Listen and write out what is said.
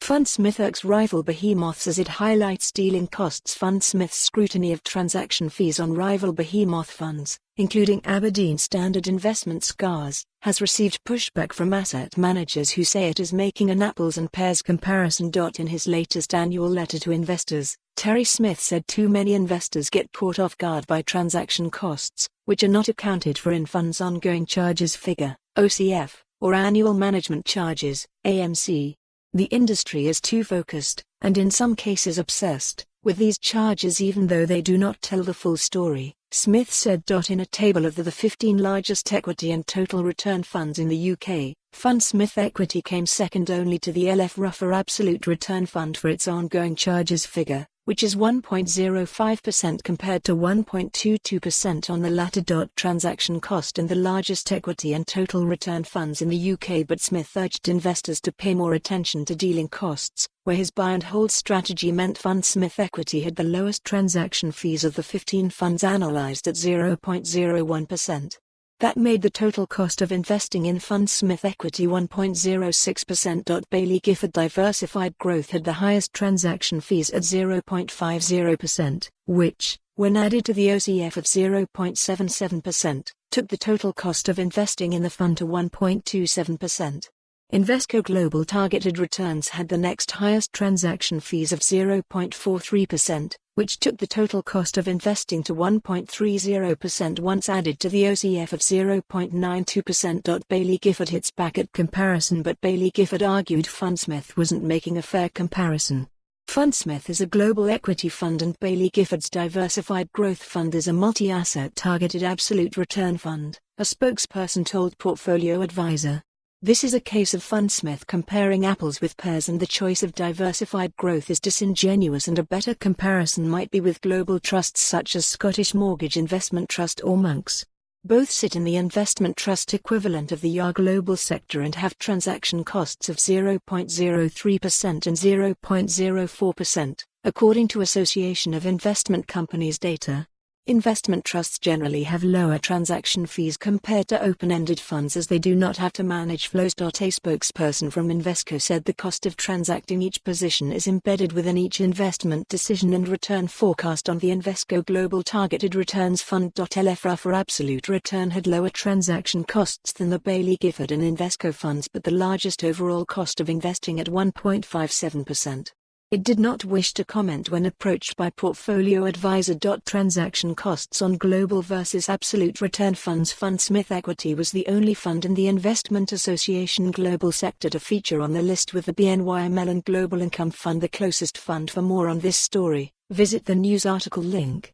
Fundsmith irks rival behemoths as it highlights dealing costs. Fundsmith's scrutiny of transaction fees on rival behemoth funds, including Aberdeen Standard Investments Gars, has received pushback from asset managers who say it is making an apples and pears comparison. In his latest annual letter to investors, Terry Smith said too many investors get caught off guard by transaction costs, which are not accounted for in funds' ongoing charges figure, OCF, or annual management charges, AMC. The industry is too focused, and in some cases obsessed, with these charges even though they do not tell the full story, Smith said. In a table of the 15 largest equity and total return funds in the UK, Fundsmith Equity came second only to the LF Ruffer Absolute Return fund for its ongoing charges figure, which is 1.05% compared to 1.22% on the latter.Transaction cost. And the largest equity and total return funds in the UKBut Smith urged investors to pay more attention to dealing costs, where his buy and hold strategy meant Fundsmith Equity had the lowest transaction fees of the 15 funds analysed at 0.01%. That made the total cost of investing in Fundsmith Equity 1.06%. Baillie Gifford Diversified Growth had the highest transaction fees at 0.50%, which, when added to the OCF of 0.77%, took the total cost of investing in the fund to 1.27%. Invesco Global Targeted Returns had the next highest transaction fees of 0.43%, which took the total cost of investing to 1.30% once added to the OCF of 0.92%. Baillie Gifford hits back at comparison, but Baillie Gifford argued Fundsmith wasn't making a fair comparison. Fundsmith is a global equity fund and Baillie Gifford's Diversified Growth Fund is a multi-asset targeted absolute return fund, a spokesperson told Portfolio Advisor. This is a case of Fundsmith comparing apples with pears, and the choice of diversified growth is disingenuous, and a better comparison might be with global trusts such as Scottish Mortgage Investment Trust or Monks. Both sit in the investment trust equivalent of the global sector and have transaction costs of 0.03% and 0.04%, according to Association of Investment Companies data. Investment trusts generally have lower transaction fees compared to open-ended funds as they do not have to manage flows. A spokesperson from Invesco said the cost of transacting each position is embedded within each investment decision and return forecast on the Invesco Global Targeted Returns fund. LF Ruffer Absolute Return had lower transaction costs than the Baillie Gifford and Invesco funds, but the largest overall cost of investing at 1.57%. It did not wish to comment when approached by Portfolio Advisor. Transaction costs on global versus absolute return funds. Fundsmith Equity was the only fund in the Investment Association Global Sector to feature on the list, with the BNY Mellon Global Income Fund the closest fund. For more on this story, visit the news article link.